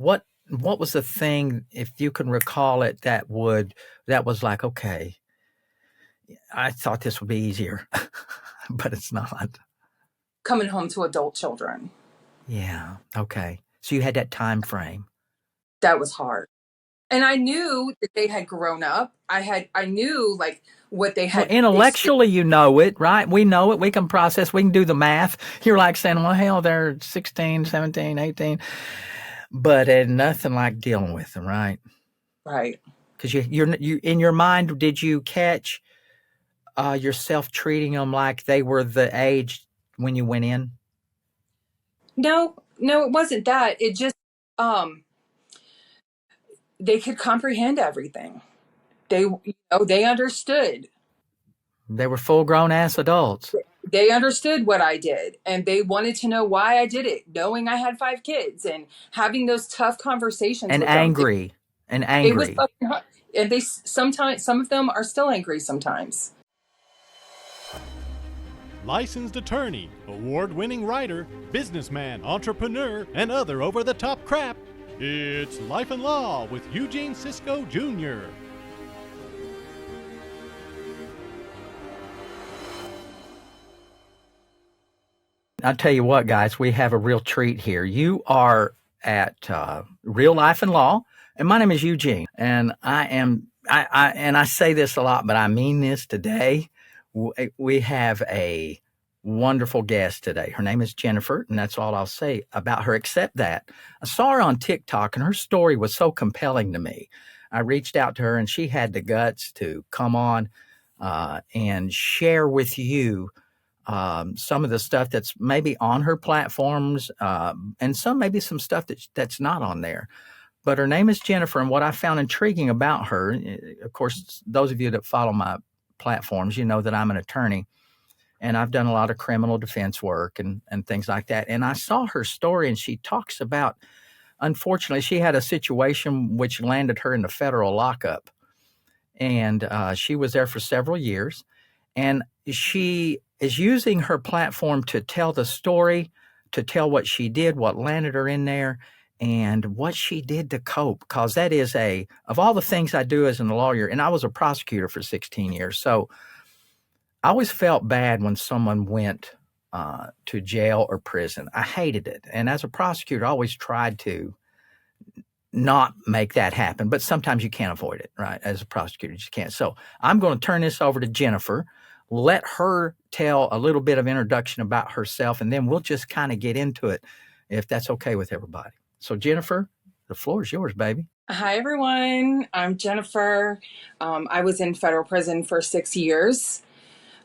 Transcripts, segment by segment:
what was the thing, if you can recall it, that was like, okay, I thought this would be easier, but it's not. Coming home to adult children. Yeah. Okay. So you had that time frame. That was hard. And I knew that they had grown up. I knew like what they Well, had experienced. intellectually, you know it, right? We know it. We can process. We can do the math. You're like saying, well, hell, they're 16, 17, 18. But nothing like dealing with them, right? Right. Because you in your mind, did you catch yourself treating them like they were the age when you went in? No, it wasn't that. It just um they could comprehend everything. They understood. They were full grown ass adults They understood what I did and they wanted to know why I did it, knowing I had 5 kids and having those tough conversations and with them. angry and It was angry. fucking hard. And they sometimes, some of them are still angry sometimes. Licensed attorney, award-winning writer, businessman, entrepreneur, and other over-the-top crap. It's Life and Law with Eugene Cisco Jr. I'll tell you what, guys, we have a real treat here. You are at Real Life and Law, and my name is Eugene, and I say this a lot, but I mean this today. We have a wonderful guest today. Her name is Jennifer, and that's all I'll say about her, except that I saw her on TikTok, and her story was so compelling to me. I reached out to her, and she had the guts to come on and share with you some of the stuff that's maybe on her platforms, and maybe some stuff that's not on there. But her name is Jennifer, and what I found intriguing about her, of course, those of you that follow my platforms, you know that I'm an attorney, and I've done a lot of criminal defense work and things like that. And I saw her story, and she talks about, unfortunately, she had a situation which landed her in the federal lockup, and she was there for several years, and she is using her platform to tell the story, to tell what she did, what landed her in there, and what she did to cope. Because that is of all the things I do as a lawyer, and I was a prosecutor for 16 years. So I always felt bad when someone went to jail or prison. I hated it. And as a prosecutor, I always tried to not make that happen. But sometimes you can't avoid it, right? As a prosecutor, you just can't. So I'm going to turn this over to Jennifer. Let her tell a little bit of introduction about herself, and then we'll just kind of get into it, if that's okay with everybody. So, Jennifer, the floor is yours, baby. Hi, everyone. I'm Jennifer. I was in federal prison for 6 years.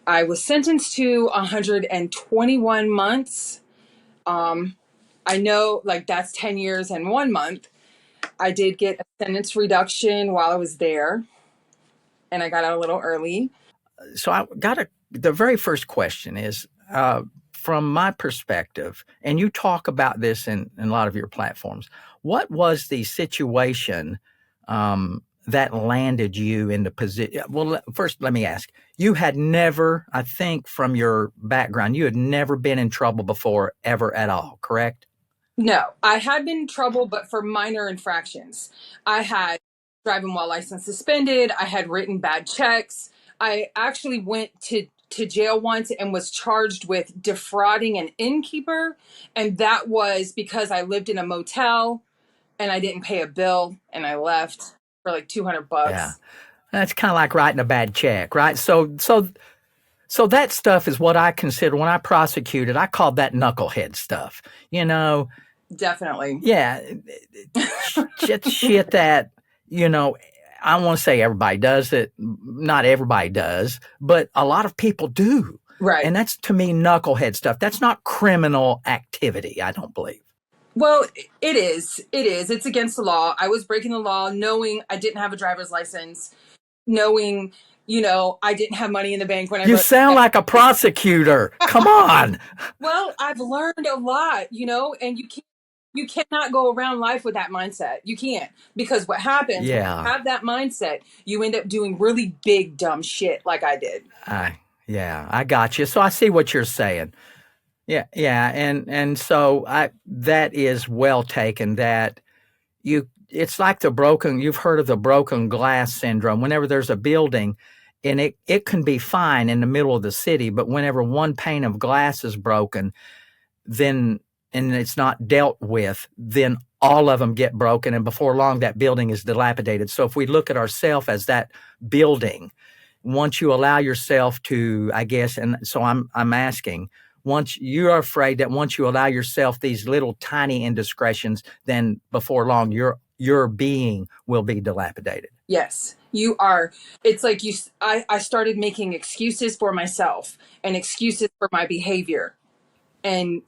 I was sentenced to 121 months. I know, like, that's 10 years and 1 month. I did get a sentence reduction while I was there, and I got out a little early. So the very first question is, from my perspective, and you talk about this in a lot of your platforms, what was the situation that landed you in the position? Well, first, let me ask, you had never, I think from your background, you had never been in trouble before, ever at all, correct? No, I had been in trouble, but for minor infractions. I had driving while license suspended. I had written bad checks. I actually went to jail once and was charged with defrauding an innkeeper. And that was because I lived in a motel and I didn't pay a bill and I left for like $200. Yeah. That's kind of like writing a bad check, right? So that stuff is what I consider, when I prosecuted, I called that knucklehead stuff, you know? Definitely. Yeah. shit that, I don't want to say everybody does it. Not everybody does, but a lot of people do. Right. And that's, to me, knucklehead stuff. That's not criminal activity, I don't believe. Well, it is. It's against the law. I was breaking the law knowing I didn't have a driver's license, knowing, I didn't have money in the bank when I... You sound like a prosecutor. Come on. Well, I've learned a lot, and you cannot go around life with that mindset. You can't, because what happens when you have that mindset, you end up doing really big, dumb shit like I did. I got you. So I see what you're saying. Yeah. And so that is well taken, that it's like you've heard of the broken glass syndrome. Whenever there's a building and it can be fine in the middle of the city, but whenever one pane of glass is broken, then, and it's not dealt with, then all of them get broken. And before long, that building is dilapidated. So if we look at ourselves as that building, once you allow yourself to, I guess, and so I'm asking, once you're afraid that once you allow yourself these little tiny indiscretions, then before long, your being will be dilapidated. Yes, you are. It's like I started making excuses for myself and excuses for my behavior. And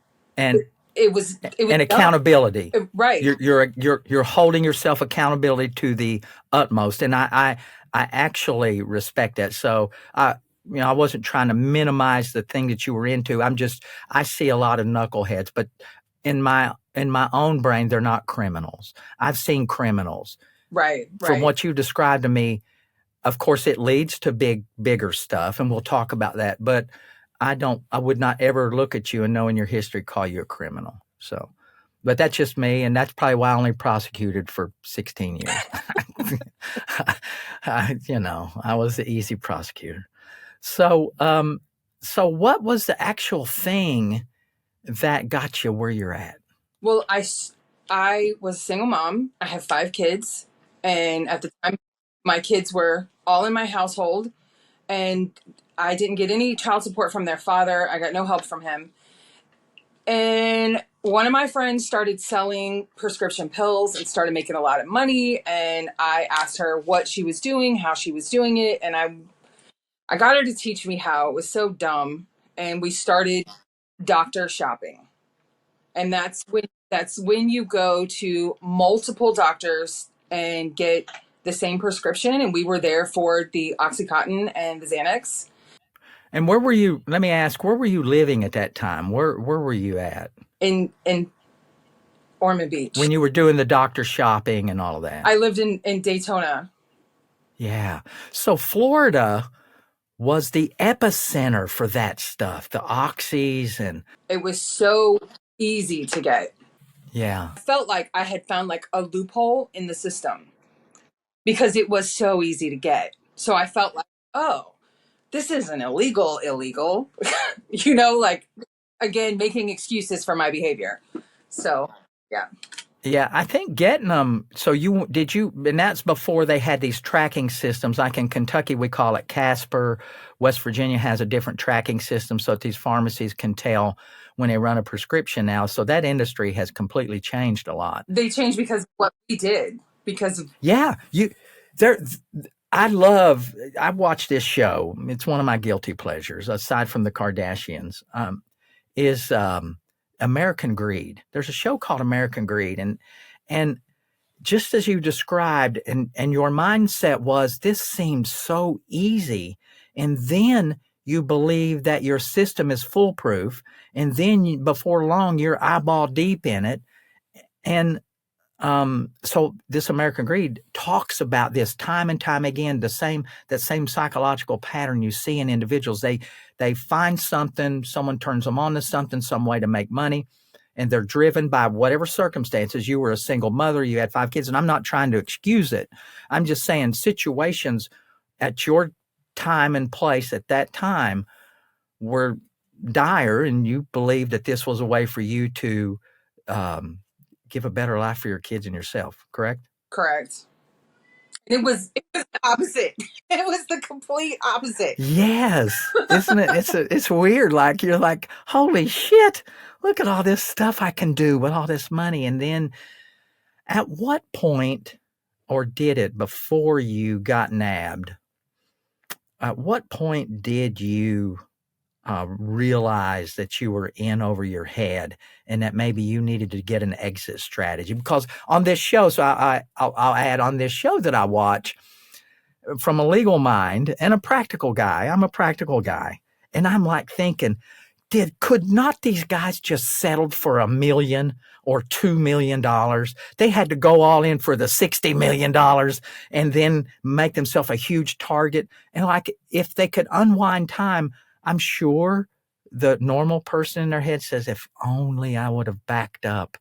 it was and accountability. Right. You're holding yourself accountability to the utmost. And I actually respect that. So I wasn't trying to minimize the thing that you were into. I see a lot of knuckleheads, but in my own brain, they're not criminals. I've seen criminals. Right. From what you described to me, of course, it leads to bigger stuff, and we'll talk about that. But I would not ever look at you and know in your history call you a criminal. So, but that's just me, and that's probably why I only prosecuted for 16 years. I was the easy prosecutor. So, so what was the actual thing that got you where you're at? Well, I was a single mom. I have 5 kids. And at the time, my kids were all in my household. And I didn't get any child support from their father. I got no help from him. And one of my friends started selling prescription pills and started making a lot of money. And I asked her what she was doing, how she was doing it. And I got her to teach me how. It was so dumb. And we started doctor shopping. And that's when you go to multiple doctors and get the same prescription. And we were there for the OxyContin and the Xanax. And where were you? Let me ask, where were you living at that time? Where were you at? In Ormond Beach. When you were doing the doctor shopping and all of that? I lived in Daytona. Yeah. So Florida was the epicenter for that stuff, the oxys, and it was so easy to get. Yeah. I felt like I had found like a loophole in the system because it was so easy to get. So I felt like, oh, this isn't illegal. Like, again, making excuses for my behavior. So, yeah. Yeah, I think getting them. So and that's before they had these tracking systems. Like in Kentucky, we call it Casper. West Virginia has a different tracking system so that these pharmacies can tell when they run a prescription now. So that industry has completely changed a lot. They changed because of what we did. Because of I watch this show. It's one of my guilty pleasures, aside from the Kardashians, is American Greed. There's a show called American Greed. And just as you described, and your mindset was, this seems so easy. And then you believe that your system is foolproof. And then before long, you're eyeball deep in it. And so this American Greed talks about this time and time again, that same psychological pattern you see in individuals. They find something, someone turns them on to something, some way to make money, and they're driven by whatever circumstances. You were a single mother, you had 5 kids, and I'm not trying to excuse it. I'm just saying situations at your time and place at that time were dire, and you believed that this was a way for you to give a better life for your kids and yourself, correct? Correct. It was the opposite. It was the complete opposite. Yes. Isn't it? It's weird. Like, you're like, holy shit, look at all this stuff I can do with all this money. And then at what point, or did it before you got nabbed, at what point did you realize that you were in over your head and that maybe you needed to get an exit strategy? Because on this show, so I'll add, on this show that I watch, from a legal mind and a practical guy, I'm a practical guy, and I'm like thinking, could not these guys just settled for $1 million or $2 million? They had to go all in for the $60 million and then make themselves a huge target. And like, if they could unwind time, I'm sure the normal person in their head says, if only I would have backed up.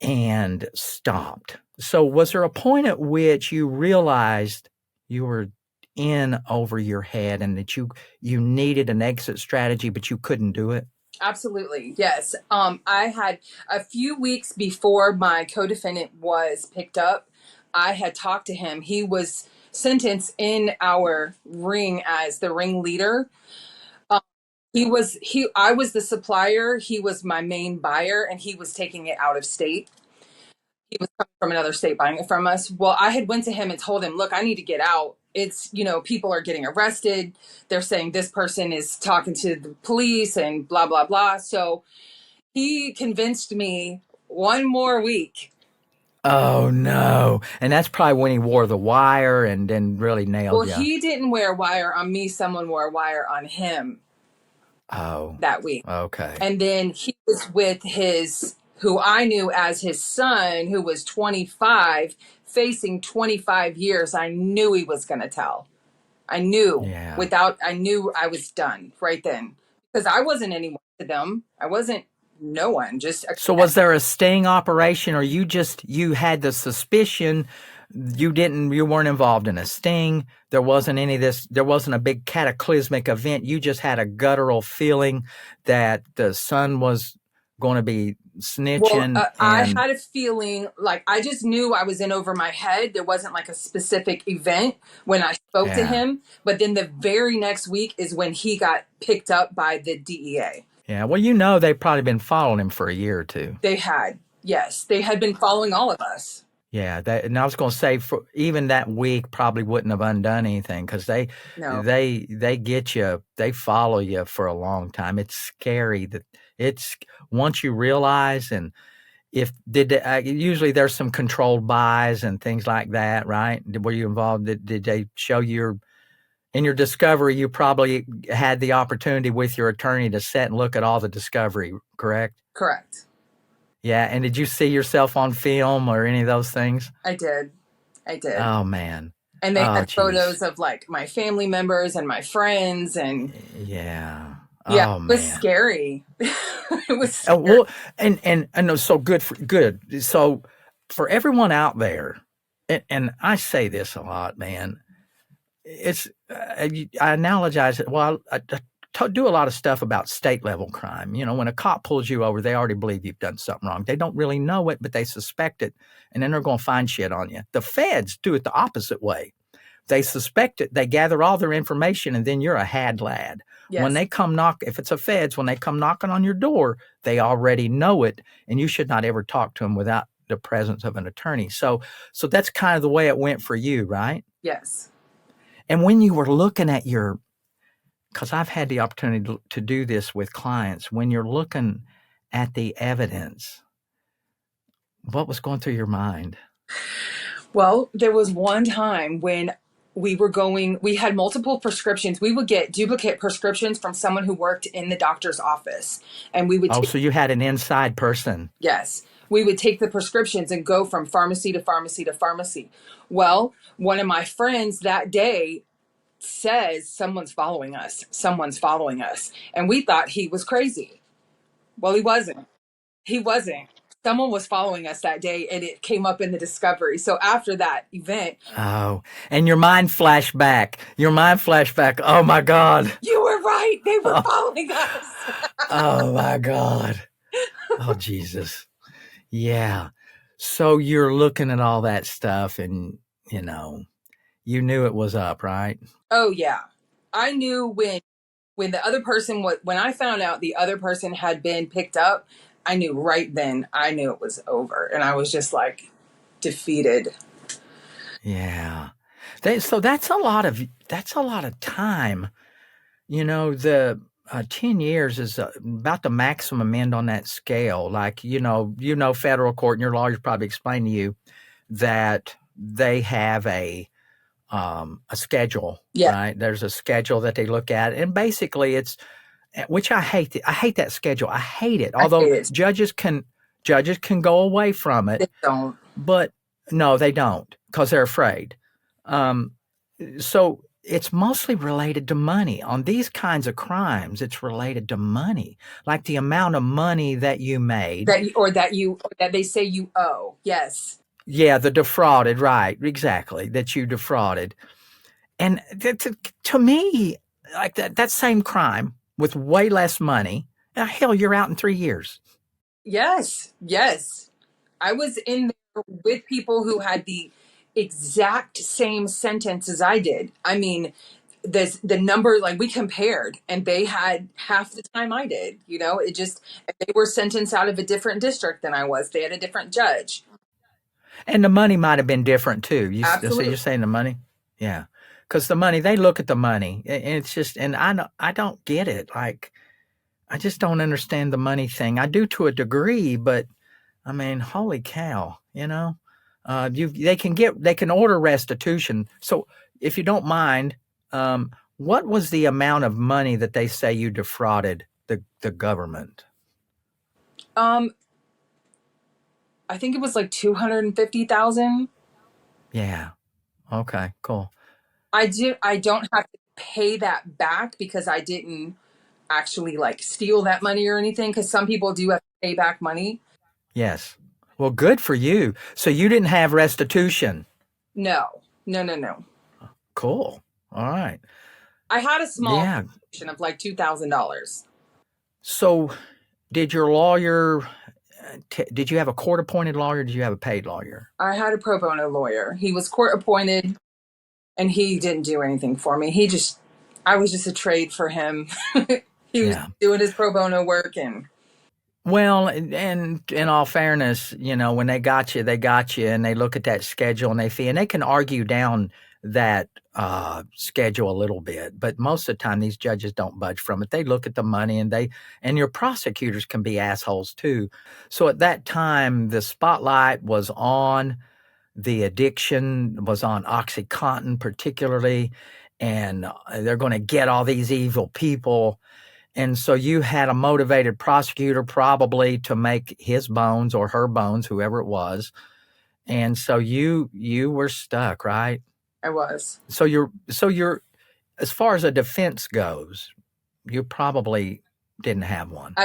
and stopped. So was there a point at which you realized you were in over your head and that you needed an exit strategy, but you couldn't do it? Absolutely. Yes. I had a few weeks before my co-defendant was picked up, I had talked to him. He was sentenced in our ring as the ring leader. Um, I was the supplier. He was my main buyer, and he was taking it out of state. He was coming from another state buying it from us. Well, I had went to him and told him, look, I need to get out. It's, people are getting arrested. They're saying this person is talking to the police and blah, blah, blah. So he convinced me one more week. Oh no. And that's probably when he wore the wire and then really nailed you. Well, he didn't wear a wire on me. Someone wore a wire on him that week. Okay. And then he was with who I knew as his son, who was 25, facing 25 years. I knew he was going to tell. I knew I knew I was done right then, because I wasn't anyone to them. I wasn't no one. So was there a sting operation, or you had the suspicion? You weren't involved in a sting. There wasn't any of this. There wasn't a big cataclysmic event. You just had a guttural feeling that the son was going to be snitching. Well, I had a feeling like I just knew I was in over my head. There wasn't like a specific event when I spoke to him. But then the very next week is when he got picked up by the DEA. Yeah. Well, they've probably been following him for a year or two. They had. Yes. They had been following all of us. Yeah, and I was going to say, for even that week probably wouldn't have undone anything, because they get you, they follow you for a long time. It's scary that it's once you realize, and usually there's some controlled buys and things like that, right? Were you involved? Did they show you in your discovery? You probably had the opportunity with your attorney to sit and look at all the discovery, correct? Correct. Yeah, and did you see yourself on film or any of those things? I did. Oh, man. And they had photos of like my family members and my friends, and yeah, it was scary. It was scary. Well, and I know, so good. So for everyone out there, and I say this a lot, man. It's I analogize it. Well, I do a lot of stuff about state level crime. When a cop pulls you over, they already believe you've done something wrong. They don't really know it, but they suspect it, and then they're going to find shit on you. The feds do it the opposite way. They suspect it. They gather all their information, and then you're a had lad. Yes. When they come if it's a feds, when they come knocking on your door, they already know it, and you should not ever talk to them without the presence of an attorney. So that's kind of the way it went for you, right? Yes. And when you were looking at because I've had the opportunity to do this with clients, when you're looking at the evidence, what was going through your mind? Well, there was one time when we had multiple prescriptions. We would get duplicate prescriptions from someone who worked in the doctor's office. And we would so you had an inside person. Yes. We would take the prescriptions and go from pharmacy to pharmacy to pharmacy. Well, one of my friends that day says, someone's following us. And we thought he was crazy. Well, he wasn't. Someone was following us that day, and it came up in the discovery. So after that event. Oh, and your mind flashed back. Oh my God. You were right. They were following us. Oh my God. Oh, Jesus. Yeah. So you're looking at all that stuff, and, you knew it was up, right? Oh, yeah. I knew when the other person when I found out the other person had been picked up, I knew right then, I knew it was over. And I was just like defeated. Yeah. So that's a lot of time. The 10 years is about the maximum end on that scale. Like, federal court, and your lawyers probably explained to you that they have a schedule, right? There's a schedule that they look at, and basically it's, which I hate that schedule. I hate it. Although judges can go away from it. They don't. But no, they don't, because they're afraid. So it's mostly related to money. On these kinds of crimes, it's related to money, like the amount of money that you made. That they say you owe. Yes. Yeah, the defrauded, right? Exactly, that you defrauded. And to me, like that same crime with way less money, hell, you're out in 3 years. Yes. Yes. I was in there with people who had the exact same sentence as I did. I mean, the number, like, we compared, and they had half the time I did. It just, they were sentenced out of a different district than I was. They had a different judge. And the money might have been different too. So Absolutely. you're saying the money? Yeah. Because the money, they look at the money, and it's just, and I don't get it. Like, I just don't understand the money thing. I do to a degree, but I mean, holy cow, they can order restitution. So if you don't mind, what was the amount of money that they say you defrauded the government? I think it was like 250,000. Yeah. Okay, cool. I don't have to pay that back because I didn't actually like steal that money or anything, because some people do have to pay back money. Yes. Well, good for you. So you didn't have restitution? No. Cool. All right. I had a small restitution of like $2,000. So did your lawyer, did you have a court-appointed lawyer or did you have a paid lawyer? I had a pro bono lawyer. He was court-appointed, and he didn't do anything for me. I was just a trade for him. He was doing his pro bono work. Well, and in all fairness, when they got you, and they look at that schedule and they can argue down that schedule a little bit, but most of the time these judges don't budge from it. They look at the money, and your prosecutors can be assholes too. So at that time, the spotlight was on the addiction, was on OxyContin particularly, and they're going to get all these evil people. And so you had a motivated prosecutor probably to make his bones or her bones, whoever it was. And so you were stuck, right? I was. So you're as far as a defense goes, you probably didn't have one.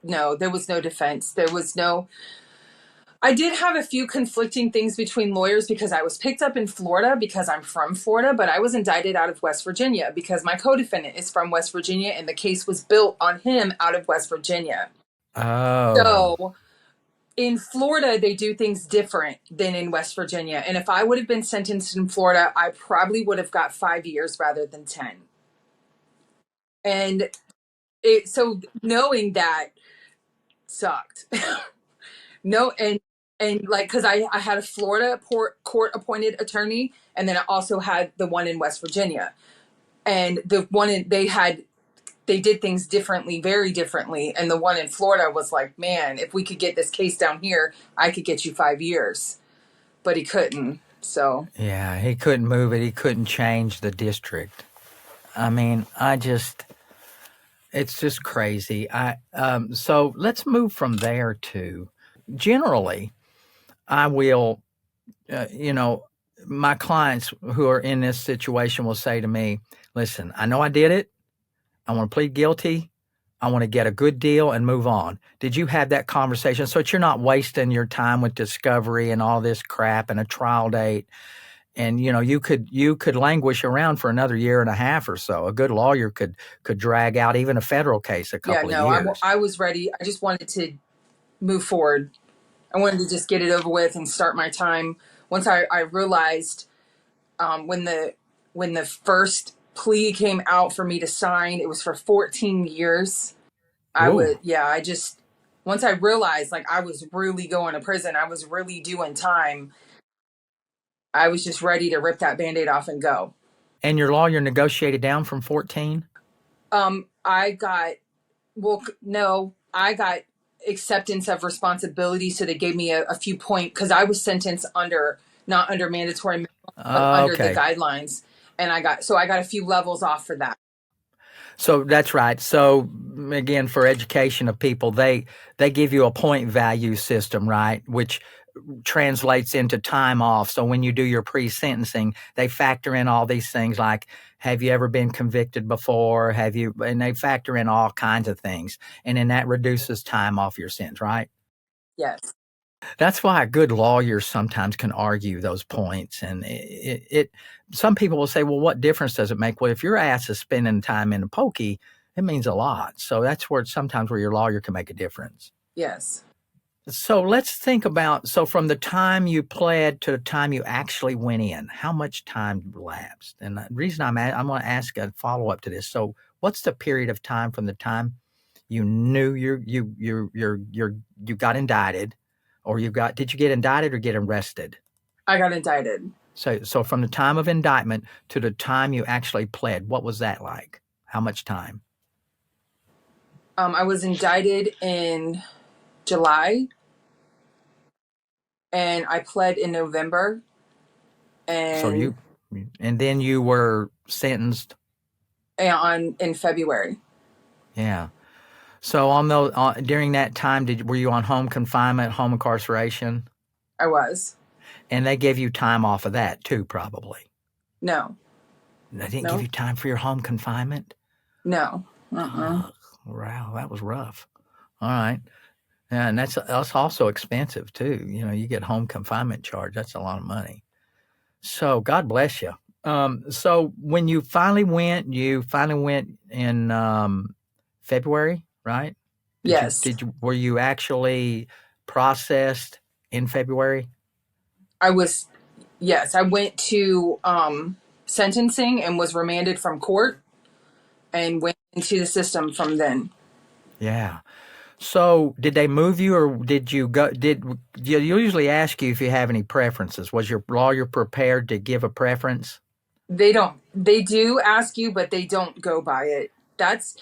No, there was no defense. I did have a few conflicting things between lawyers because I was picked up in Florida because I'm from Florida, but I was indicted out of West Virginia because my co-defendant is from West Virginia, and the case was built on him out of West Virginia. Oh. So in Florida, they do things different than in West Virginia. And if I would have been sentenced in Florida, I probably would have got 5 years rather than 10. And so knowing that sucked. No, and like, because I had a Florida court-appointed attorney, and then I also had the one in West Virginia. And the one they did things differently, very differently. And the one in Florida was like, man, if we could get this case down here, I could get you 5 years. But he couldn't, so. Yeah, he couldn't move it. He couldn't change the district. I mean, it's just crazy. So let's move from there to, generally, I will, my clients who are in this situation will say to me, listen, I know I did it. I want to plead guilty. I want to get a good deal and move on. Did you have that conversation? So that you're not wasting your time with discovery and all this crap and a trial date. And, you could languish around for another year and a half or so. A good lawyer could drag out even a federal case a couple of years. I was ready. I just wanted to move forward. I wanted to just get it over with and start my time. Once I realized when the first plea came out for me to sign, it was for 14 years. Once I realized like I was really going to prison, I was really doing time, I was just ready to rip that Band-Aid off and go. And your lawyer negotiated down from 14? I got acceptance of responsibility. So they gave me a few points because I was sentenced not under mandatory minimum, but under the guidelines. And I got a few levels off for that. So that's right. So again, for education of people, they give you a point value system, right? Which translates into time off. So when you do your pre-sentencing, they factor in all these things like, have you ever been convicted before? And they factor in all kinds of things. And then that reduces time off your sentence, right? Yes. That's why a good lawyer sometimes can argue those points. And some people will say, well, what difference does it make? Well, if your ass is spending time in a pokey, it means a lot. So that's where sometimes where your lawyer can make a difference. Yes. So let's think about, so from the time you pled to the time you actually went in, how much time elapsed? And the reason I'm going to ask a follow-up to this. So what's the period of time from the time you knew you got indicted, or did you get indicted or get arrested? I got indicted. So from the time of indictment to the time you actually pled, what was that like? How much time? I was indicted in July, and I pled in November. And then you were sentenced in February. Yeah. So during that time, were you on home confinement, home incarceration? I was. And they gave you time off of that too, probably. No. They didn't give you time for your home confinement? No. Oh, wow, that was rough. All right. Yeah, and that's also expensive too. You get home confinement charge. That's a lot of money. So God bless you. So when you finally went in February, right? Yes. Were you actually processed in February? Yes. I went to sentencing and was remanded from court and went into the system from then. Yeah. So did they move you, or did you go? You usually ask you if you have any preferences? Was your lawyer prepared to give a preference? They don't. They do ask you, but they don't go by it. That's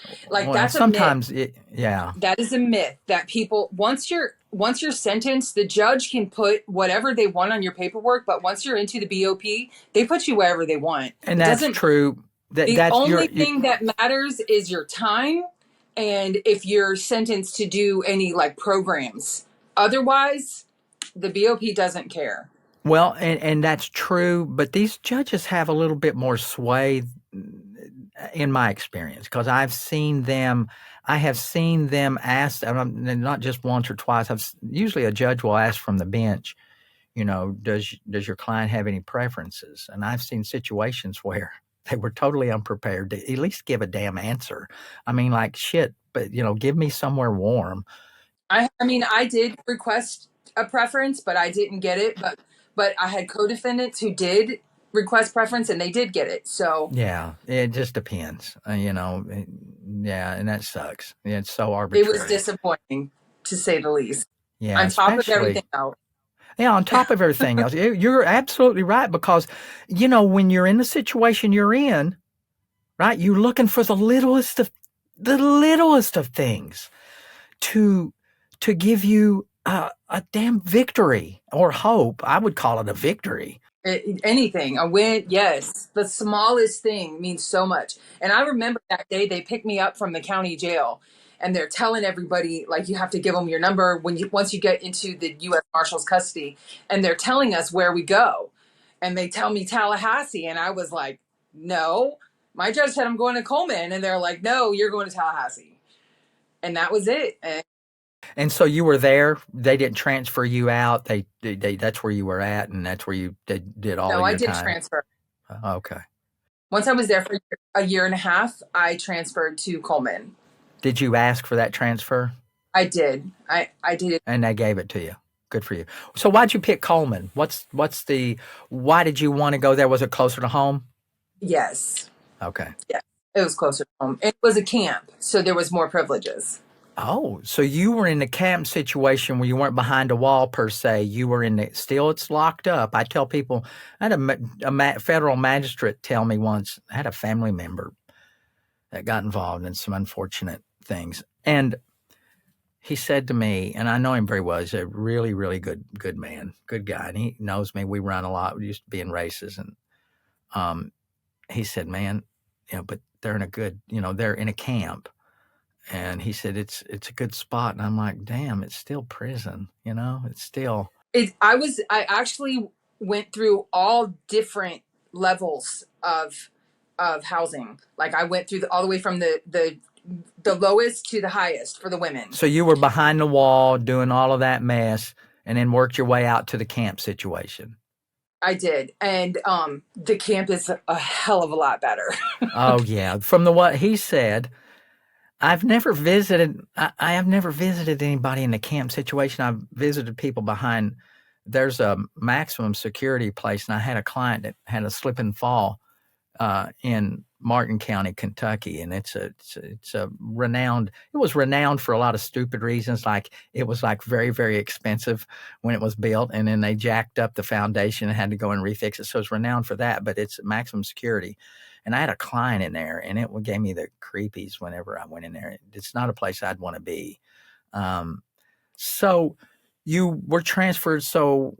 sometimes a myth. Yeah. That is a myth that people, once you're sentenced, the judge can put whatever they want on your paperwork, but once you're into the BOP, they put you wherever they want. And that's true. The only thing that matters is your time, and if you're sentenced to do any like programs. Otherwise, the BOP doesn't care. Well, and that's true, but these judges have a little bit more sway in my experience, because I have seen them ask, and not just once or twice. Usually a judge will ask from the bench, does your client have any preferences? And I've seen situations where they were totally unprepared to at least give a damn answer. I mean, like, shit, but give me somewhere warm. I mean, I did request a preference, but I didn't get it. But I had co-defendants who did request preference, and they did get it. So yeah, it just depends, yeah, and that sucks. It's so arbitrary. It was disappointing, to say the least. Yeah, on top of everything else. Yeah, on top of everything else, you're absolutely right, because when you're in the situation you're in, right, you're looking for the littlest of things to give you a damn victory or hope. I would call it a victory. Anything, a win, yes. The smallest thing means so much. And I remember that day they picked me up from the county jail, and they're telling everybody, like, you have to give them your number once you get into the U.S. Marshal's custody, and they're telling us where we go. And they tell me Tallahassee, and I was like, no. My judge said I'm going to Coleman, and they're like, no, you're going to Tallahassee. And that was it. And so you were there. They didn't transfer you out. They that's where you were at, and that's where they did all. No, of your I did transfer. Okay. Once I was there for a year and a half, I transferred to Coleman. Did you ask for that transfer? I did. I did. And they gave it to you. Good for you. So why'd you pick Coleman? Why did you want to go there? Was it closer to home? Yes. Okay. Yeah, it was closer to home. It was a camp, so there was more privileges. Oh, so you were in the camp situation where you weren't behind a wall per se. You were it's locked up. I tell people, I had a federal magistrate tell me once, I had a family member that got involved in some unfortunate things. And he said to me, and I know him very well, he's a really, really good man, good guy. And he knows me. We run a lot. We used to be in races. And he said, man, but they're they're in a camp. And he said, it's a good spot. And I'm like, damn, it's still prison. It's still. I actually went through all different levels of housing. Like I went through all the way from the lowest to the highest for the women. So you were behind the wall doing all of that mess and then worked your way out to the camp situation. I did. And the camp is a hell of a lot better. Oh yeah. From what he said, I've never visited. I have never visited anybody in the camp situation. I've visited people behind. There's a maximum security place, and I had a client that had a slip and fall in Martin County, Kentucky, and it's a renowned. It was renowned for a lot of stupid reasons, like it was like very, very expensive when it was built, and then they jacked up the foundation and had to go and refix it. So it's renowned for that, but it's maximum security. And I had a client in there, and it gave me the creepies whenever I went in there. It's not a place I'd want to be. So you were transferred. So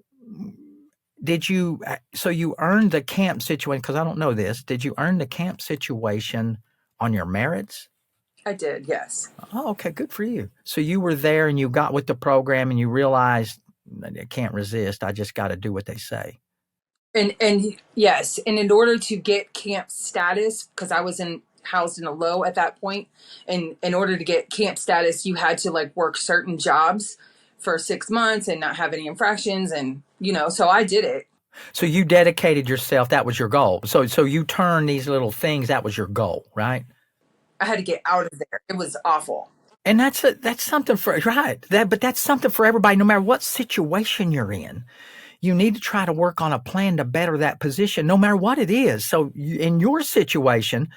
you earned the camp situation? Because I don't know this. Did you earn the camp situation on your merits? I did, yes. Oh, okay. Good for you. So you were there and you got with the program and you realized I can't resist. I just got to do what they say. And yes, and in order to get camp status, because I was housed in a low at that point, and in order to get camp status, you had to like work certain jobs for 6 months and not have any infractions, and so I did it. So you dedicated yourself. That was your goal. So you turned these little things. That was your goal, right? I had to get out of there. It was awful. And that's something for right. But that's something for everybody, no matter what situation you're in. You need to try to work on a plan to better that position, no matter what it is. So in your situation,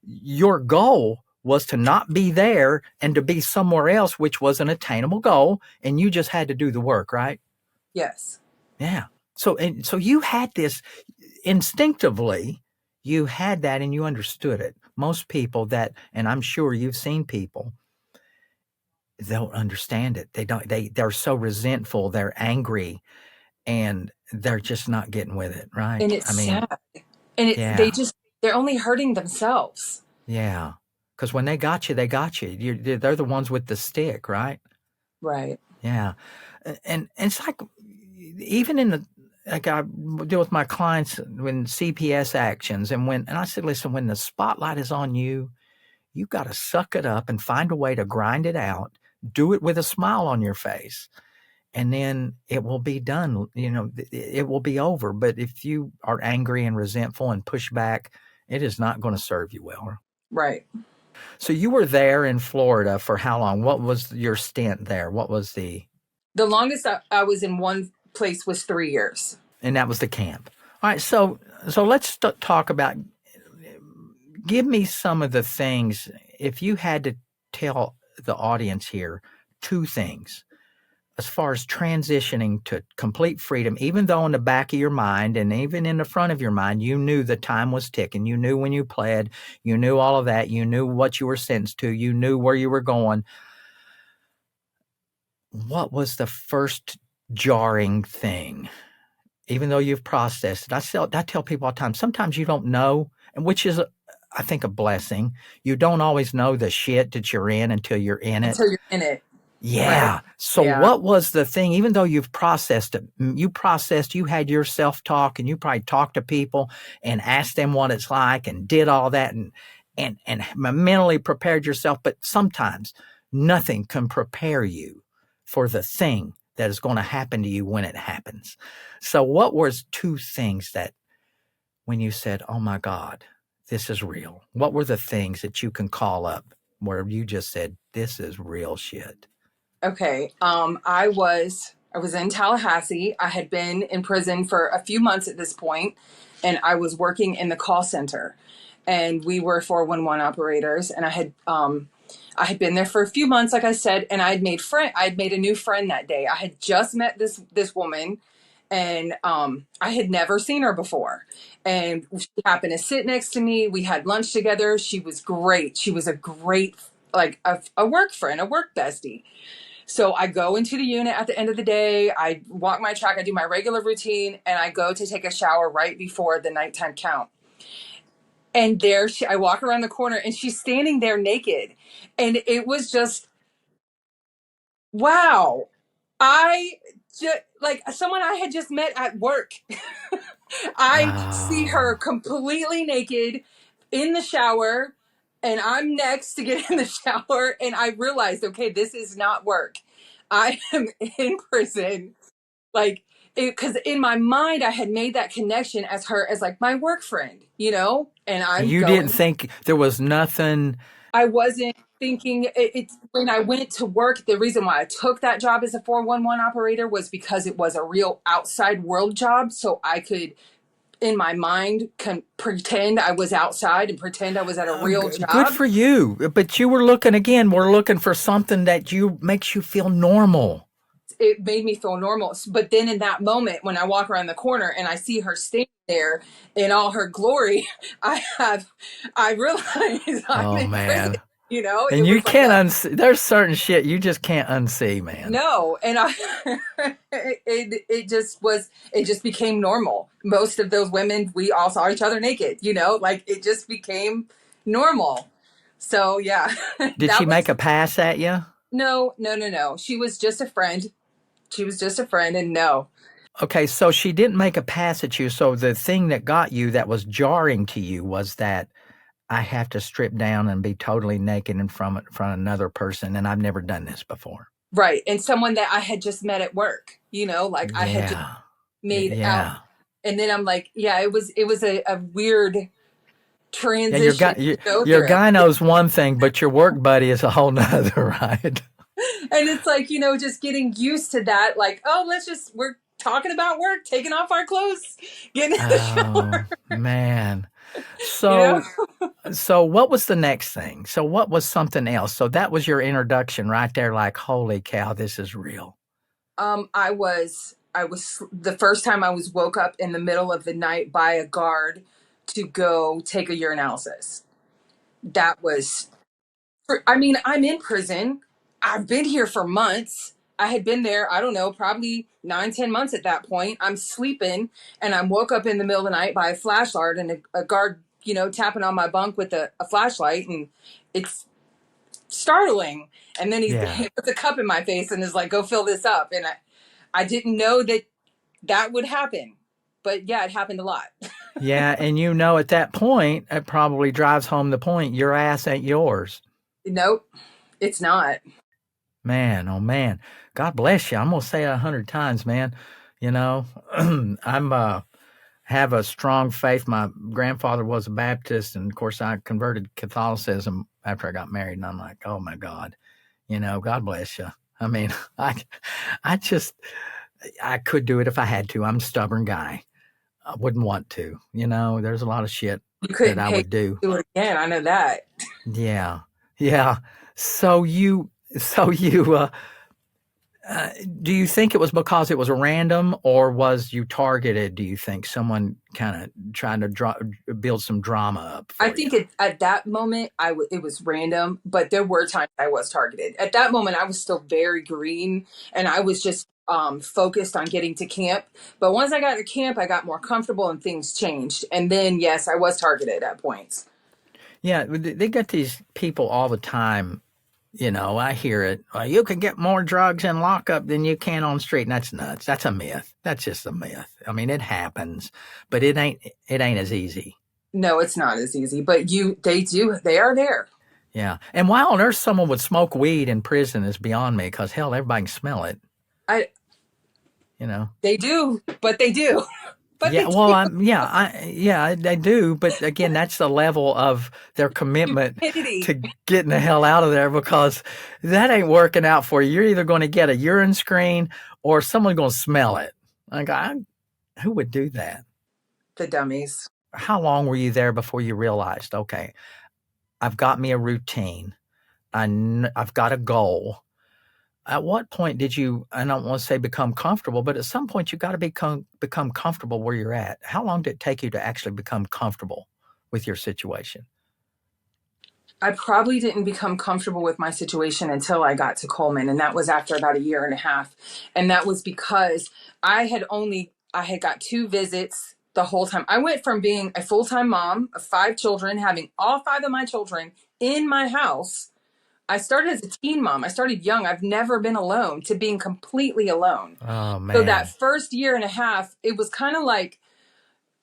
your goal was to not be there and to be somewhere else, which was an attainable goal, and you just had to do the work, right? Yes. Yeah. So you had this instinctively, you had that and you understood it. Most people that, and I'm sure you've seen people, don't understand it. They're so resentful, they're angry, and they're just not getting with it, right? And it's sad. And yeah. they're only hurting themselves. Yeah. Because when they got you, they got you. They're the ones with the stick, right? Right. Yeah. And it's like, even like I deal with my clients when CPS actions, and I said, listen, when the spotlight is on you, you got to suck it up and find a way to grind it out, do it with a smile on your face. And then it will be done. It will be over. But if you are angry and resentful and push back, it is not going to serve you well. Right. So you were there in Florida for how long? What was your stint there? What was the longest I was in one place was 3 years. And that was the camp. All right. So let's talk about, give me some of the things, if you had to tell the audience here 2 things as far as transitioning to complete freedom, even though in the back of your mind and even in the front of your mind, you knew the time was ticking. You knew when you pled, you knew all of that. You knew what you were sentenced to. You knew where you were going. What was the first jarring thing? Even though you've processed it, I tell people all the time, sometimes you don't know, and which is, I think, a blessing. You don't always know the shit that you're in until you're in it. Until you're in it. Yeah. Right. So what was the thing, even though you've processed it, you had your self-talk and you probably talked to people and asked them what it's like and did all that and mentally prepared yourself. But sometimes nothing can prepare you for the thing that is going to happen to you when it happens. So what was 2 things that when you said, oh my God, this is real? What were the things that you can call up where you just said, this is real shit? Okay. I was in Tallahassee. I had been in prison for a few months at this point, and I was working in the call center, and we were 411 operators, and I had been there for a few months, like I said, and I'd made a new friend that day. I had just met this woman, and I had never seen her before, and she happened to sit next to me. We had lunch together. She was great. She was a great, like a work friend, a work bestie. So I go into the unit at the end of the day. I walk my track. I do my regular routine, and I go to take a shower right before the nighttime count. And I walk around the corner, and she's standing there naked. And it was just, wow. I like someone I had just met at work. I see her Oh, completely naked in the shower, and I'm next to get in the shower, and I realized, okay, this is not work. I am in prison. Like, because in my mind, I had made that connection as her, as like my work friend, and I'm you didn't going. think there was nothing. I wasn't thinking it's when I went to work. The reason why I took that job as a 411 operator was because it was a real outside world job. So I could, in my mind, pretend I was outside and pretend I was at a real Good job. for you. But you were looking again, we're looking for something that you makes you feel normal. It made me feel normal. But then in that moment, when I walk around the corner and I see her standing there in all her glory, I realize I'm Oh in prison. man. And It you was like can't a unsee. There's certain shit you just can't unsee, man. no, and it just became normal. Most of those women, we all saw each other naked. Like it just became normal. So yeah, Did she that make was a pass at you? no, no, no, no. She was just a friend. She was just a friend, and no. Okay, so she didn't make a pass at you. So the thing that got you that was jarring to you was that I have to strip down and be totally naked in front of another person, and I've never done this before. Right. And someone that I had just met at work, like I had just Yeah, made out. yeah, And then I'm like, yeah, it was a weird yeah. Your transition guy, to go your through. guy knows one thing, but your work buddy is a whole nother, right? And it's like, just getting used to that. Like, oh, we're talking about work, taking off our clothes, getting in the Oh shower, man. you know? So what was the next thing? So what was something else? So that was your introduction right there, like, holy cow, this is real. I was the first time I was woke up in the middle of the night by a guard to go take a urinalysis. That was I mean, I'm in prison. I've been here for months. I had been there, I don't know, probably 9, 10 months at that point. I'm sleeping and I'm woke up in the middle of the night by a flashlight and a guard, tapping on my bunk with a flashlight. And it's startling. And then Yeah. he puts a cup in my face and is like, go fill this up. And I didn't know that would happen. But yeah, it happened a lot. Yeah, and at that point, it probably drives home the point, your ass ain't yours. Nope, it's not. Man, oh man. God bless you. I'm gonna say it 100 times, man. You know, I'm have a strong faith. My grandfather was a Baptist, and of course I converted Catholicism after I got married, and I'm like, oh my God, God bless you. I mean, I just I could do it if I had to. I'm a stubborn guy. I wouldn't want to. There's a lot of shit You that couldn't I pay to would do. do it again. I know that. Yeah. Yeah. So do you think it was because it was random, or was you targeted? Do you think someone kind of trying to build some drama up I for you? think at that moment, it was random, but there were times I was targeted. At that moment, I was still very green, and I was just focused on getting to camp. But once I got to camp, I got more comfortable, and things changed. And then, yes, I was targeted at points. Yeah, they got these people all the time. I hear it. Well, you can get more drugs in lockup than you can on the street, and that's nuts. That's a myth. That's just a myth. I mean, it happens, but it ain't as easy. No, it's not as easy, but they are there. Yeah. And why on earth someone would smoke weed in prison is beyond me, because hell, everybody can smell it. I You know. They do, but they do, but Yeah. they Well, do. they do. But again, that's the level of their commitment Stupidity. to getting the hell out of there, because that ain't working out for you. You're either going to get a urine screen or someone's going to smell it. Like, who would do that? The dummies. How long were you there before you realized, okay, I've got me a routine. I've got a goal. At what point did you, I don't want to say become comfortable, but at some point you got to become comfortable where you're at? How long did it take you to actually become comfortable with your situation? I probably didn't become comfortable with my situation until I got to Coleman, and that was after about a year and a half. And that was because I had got 2 visits the whole time. I went from being a full-time mom of 5 children, having all 5 of my children in my house, I started as a teen mom. I started young. I've never been alone to being completely alone. Oh So that man. first year and a half, it was kind of like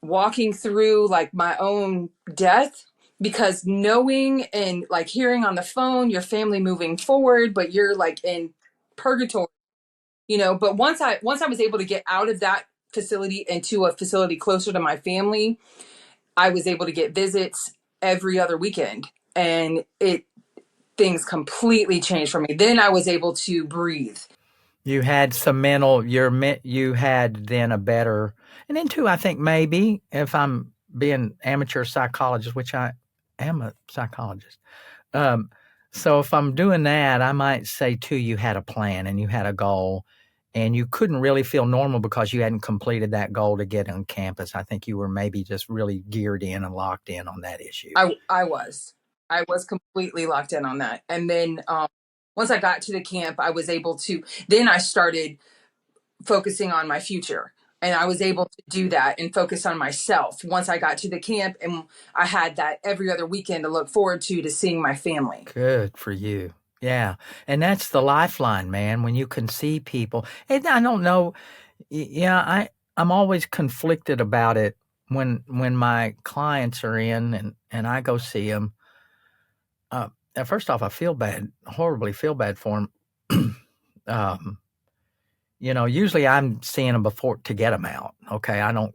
walking through like my own death, because knowing and like hearing on the phone your family moving forward, but you're like in purgatory, but once I was able to get out of that facility into a facility closer to my family, I was able to get visits every other weekend, and it things completely changed for me. Then I was able to breathe. You had some you had then a better, and then too, I think maybe if I'm being amateur psychologist, which I am a psychologist. Um, so if I'm doing that, I might say too, you had a plan and you had a goal and you couldn't really feel normal because you hadn't completed that goal to get on campus. I think you were maybe just really geared in and locked in on that issue. I was completely locked in on that. And then once I got to the camp, I was able to, then I started focusing on my future. And I was able to do that and focus on myself once I got to the camp. And I had that every other weekend to look forward to seeing my family. Good for you. Yeah. And that's the lifeline, man, when you can see people. And I don't know, yeah, I'm always conflicted about it when my clients are in and I go see them. First off, I feel bad, horribly feel bad for them. Usually I'm seeing them before to get them out. Okay. I don't,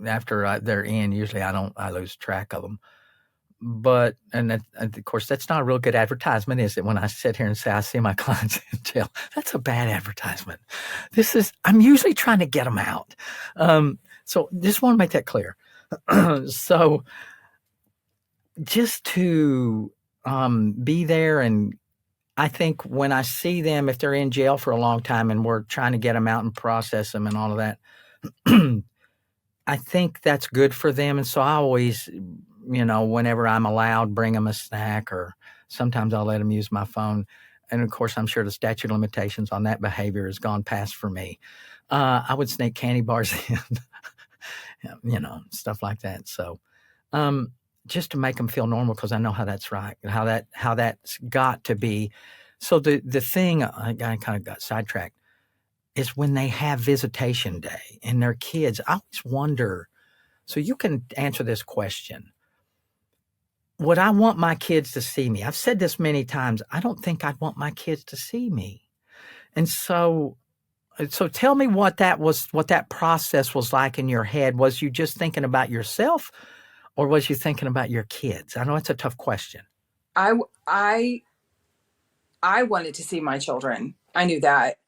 after they're in, usually I lose track of them. But, and of course, that's not a real good advertisement, is it? When I sit here and say, I see my clients in jail, that's a bad advertisement. I'm usually trying to get them out. So just want to make that clear. So just to be there, and I think when I see them, if they're in jail for a long time and we're trying to get them out and process them and all of that, I think that's good for them. And so I always, whenever I'm allowed, bring them a snack, or sometimes I'll let them use my phone. And of course, I'm sure the statute of limitations on that behavior has gone past for me. I would sneak candy bars in, stuff like that. So, just to make them feel normal, because I know how that's right, how that's got to be. So the thing, I kind of got sidetracked, is when they have visitation day and their kids. I always wonder. So you can answer this question. Would I want my kids to see me? I've said this many times. I don't think I'd want my kids to see me. And so tell me what that process was like in your head. Was you just thinking about yourself, or was you thinking about your kids? I know it's a tough question. I wanted to see my children. I knew that.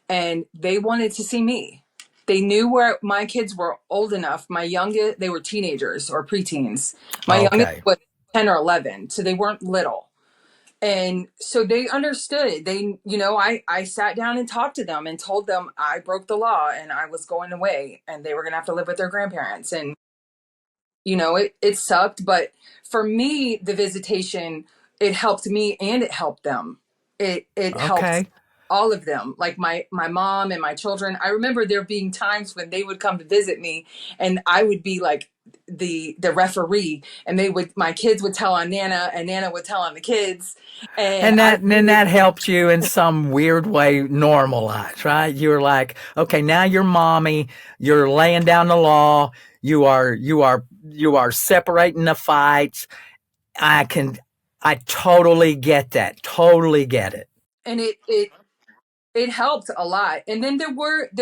And they wanted to see me. They knew where my kids were old enough. My youngest, they were teenagers or preteens. My youngest was 10 or 11, so they weren't little. And so they understood. I sat down and talked to them and told them I broke the law and I was going away and they were going to have to live with their grandparents. And, it sucked. But for me, the visitation, it helped me and it helped them. It helped all of them, like my mom and my children. I remember there being times when they would come to visit me and I would be like the referee, and my kids would tell on Nana and Nana would tell on the kids. And that helped you in some weird way normalize, right? You were like, okay, now you're mommy, you're laying down the law, you are separating the fights. I totally get that. Totally get it. And it helped a lot. And then there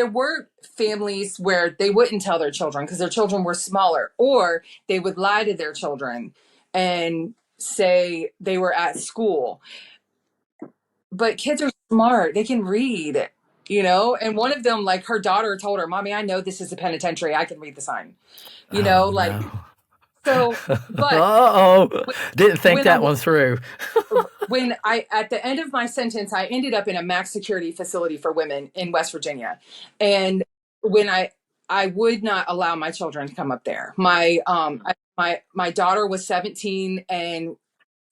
were families where they wouldn't tell their children because their children were smaller, or they would lie to their children and say they were at school. But kids are smart. They can read, and one of them, like her daughter told her, Mommy, I know this is a penitentiary. I can read the sign, No. So, but didn't think that one through. When at the end of my sentence, I ended up in a max security facility for women in West Virginia. And when I would not allow my children to come up there. My daughter was 17 and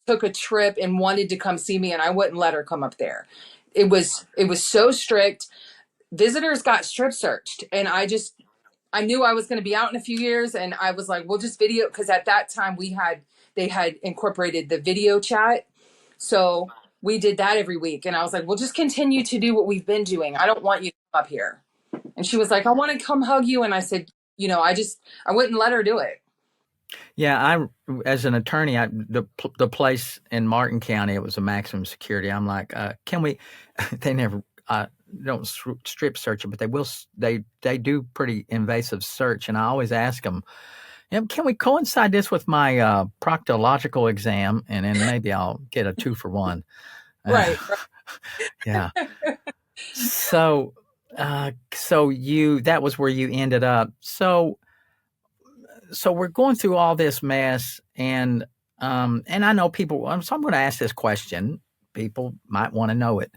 took a trip and wanted to come see me, and I wouldn't let her come up there. It was so strict. Visitors got strip searched, and I knew I was going to be out in a few years, and I was like, we'll just video, because at that time they had incorporated the video chat. So we did that every week. And I was like, well, just continue to do what we've been doing. I don't want you to come up here. And she was like, I want to come hug you. And I said, I wouldn't let her do it. Yeah, as an attorney, the place in Martin County, it was a maximum security. I'm like, can we? They never don't strip search it, but they will. They do pretty invasive search, and I always ask them, can we coincide this with my proctological exam, and then maybe I'll get a 2-for-1. Right. Yeah. So that was where you ended up. So we're going through all this mess, and I know people. So I'm going to ask this question. People might want to know it.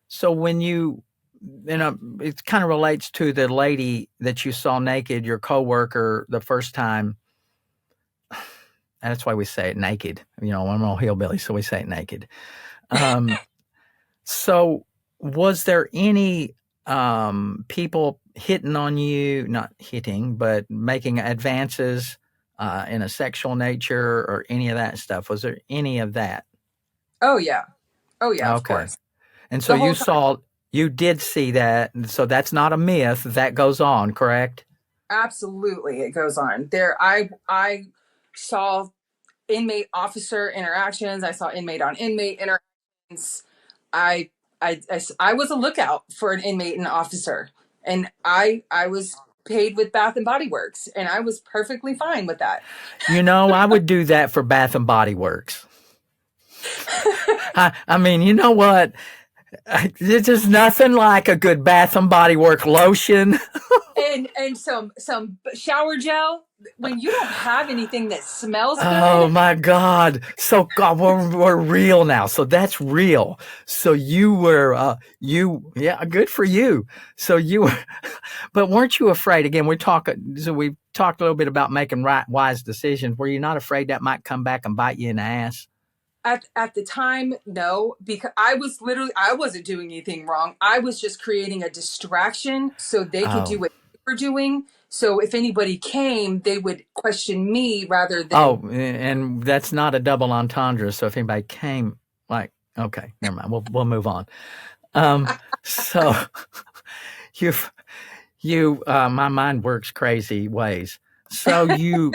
So when it kind of relates to the lady that you saw naked, your coworker, the first time. That's why we say it naked. I'm all hillbilly, so we say it naked. So was there any people hitting on you, not hitting, but making advances in a sexual nature or any of that stuff? Was there any of that? Oh yeah. Okay. Of course. And so you did see that. So that's not a myth. That goes on, correct? Absolutely. It goes on there. I saw inmate officer interactions. I saw inmate on inmate interactions. I was a lookout for an inmate and officer, and I was paid with Bath and Body Works, and I was perfectly fine with that. I would do that for Bath and Body Works. I mean, you know what? There's just nothing like a good Bath and Body Works lotion. and some shower gel. When you don't have anything that smells good. Oh my God. So God, we're real now. So that's real. So you were, good for you. So you were, but weren't you afraid? Again, we've talked a little bit about making wise decisions. Were you not afraid that might come back and bite you in the ass? At the time, no, because I wasn't doing anything wrong. I was just creating a distraction so they could do what they were doing. So if anybody came, they would question me rather than. Oh, and that's not a double entendre. So if anybody came, okay, never mind. We'll move on. So my mind works crazy ways. So you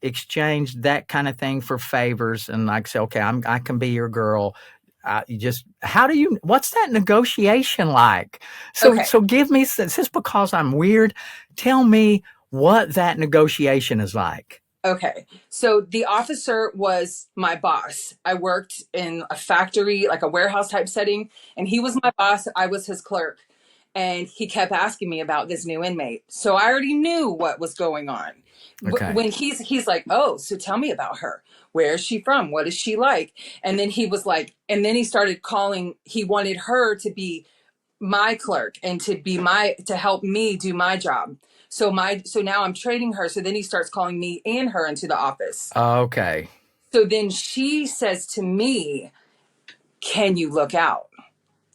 exchanged that kind of thing for favors and say, okay, I can be your girl. What's that negotiation like? So give me, just because I'm weird, tell me what that negotiation is like. Okay. So the officer was my boss. I worked in a factory, like a warehouse type setting, and he was my boss. I was his clerk. And he kept asking me about this new inmate. So I already knew what was going on. Okay. When he's like, oh, so tell me about her. Where is she from? What is she like? And then he started calling, he wanted her to be my clerk and to help me do my job. So now I'm trading her. So then he starts calling me and her into the office. Okay. So then she says to me, can you look out?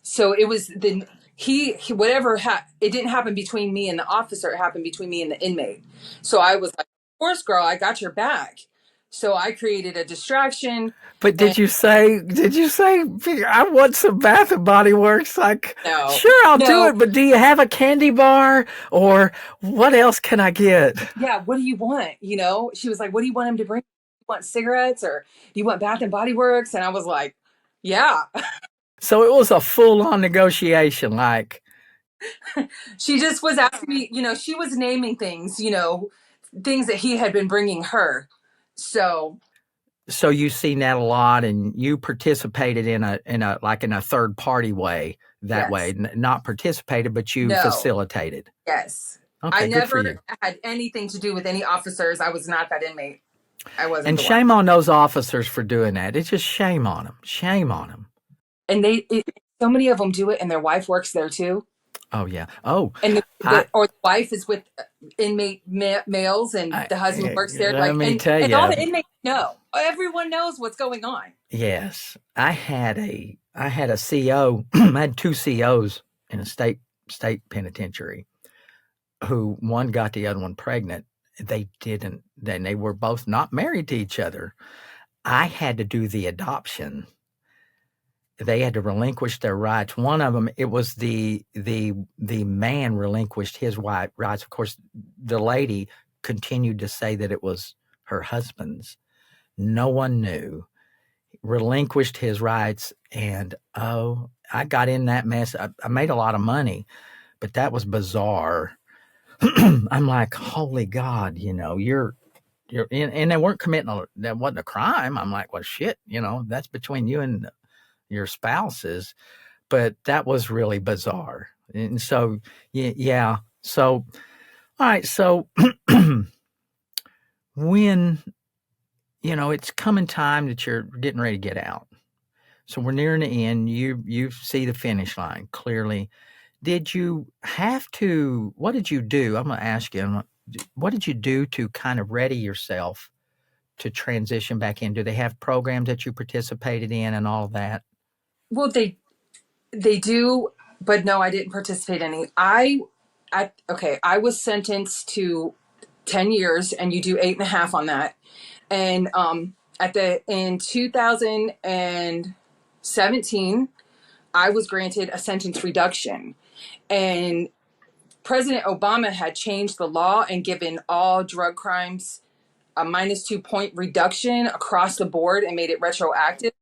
So it was the, it didn't happen between me and the officer. It happened between me and the inmate. So I was like, of course, girl, I got your back. So I created a distraction. But did you say, I want some Bath and Body Works? No, sure, I'll do it. But do you have a candy bar or what else can I get? Yeah. What do you want? She was like, what do you want him to bring? You want cigarettes or do you want Bath and Body Works? And I was like, yeah. So it was a full-on negotiation, She just was asking me, she was naming things, things that he had been bringing her. So you've seen that a lot, and you participated in a third party way way, not participated, but you facilitated. Yes. Okay, I never had anything to do with any officers. I was not that inmate. I wasn't. And shame on those officers for doing that. It's just shame on them. Shame on them. And so many of them do it, and their wife works there too. Oh yeah. Oh, and the wife is with inmate males, and the husband works there. Let me tell you, and all the inmates know. Everyone knows what's going on. Yes, I had a CO. I had 2 COs in a state penitentiary, who one got the other one pregnant. They didn't. Then they were both not married to each other. I had to do the adoption. They had to relinquish their rights. One of them, it was the man relinquished his rights. Of course, the lady continued to say that it was her husband's. No one knew. Relinquished his rights, and I got in that mess. I made a lot of money, but that was bizarre. I'm like, holy God, you're in, and they weren't committing. That wasn't a crime. I'm like, well, shit, that's between you and your spouses. But that was really bizarre. And so, yeah. So, all right. So when, it's coming time that you're getting ready to get out. So we're nearing the end. You see the finish line clearly. Did you have to, what did you do? I'm going to ask you, what did you do to kind of ready yourself to transition back in? Do they have programs that you participated in and all of that? Well, they do, but no, I didn't participate in any. I was sentenced to 10 years, and you do 8.5 on that. And in 2017, I was granted a sentence reduction, and President Obama had changed the law and given all drug crimes a -2 point reduction across the board and made it retroactive.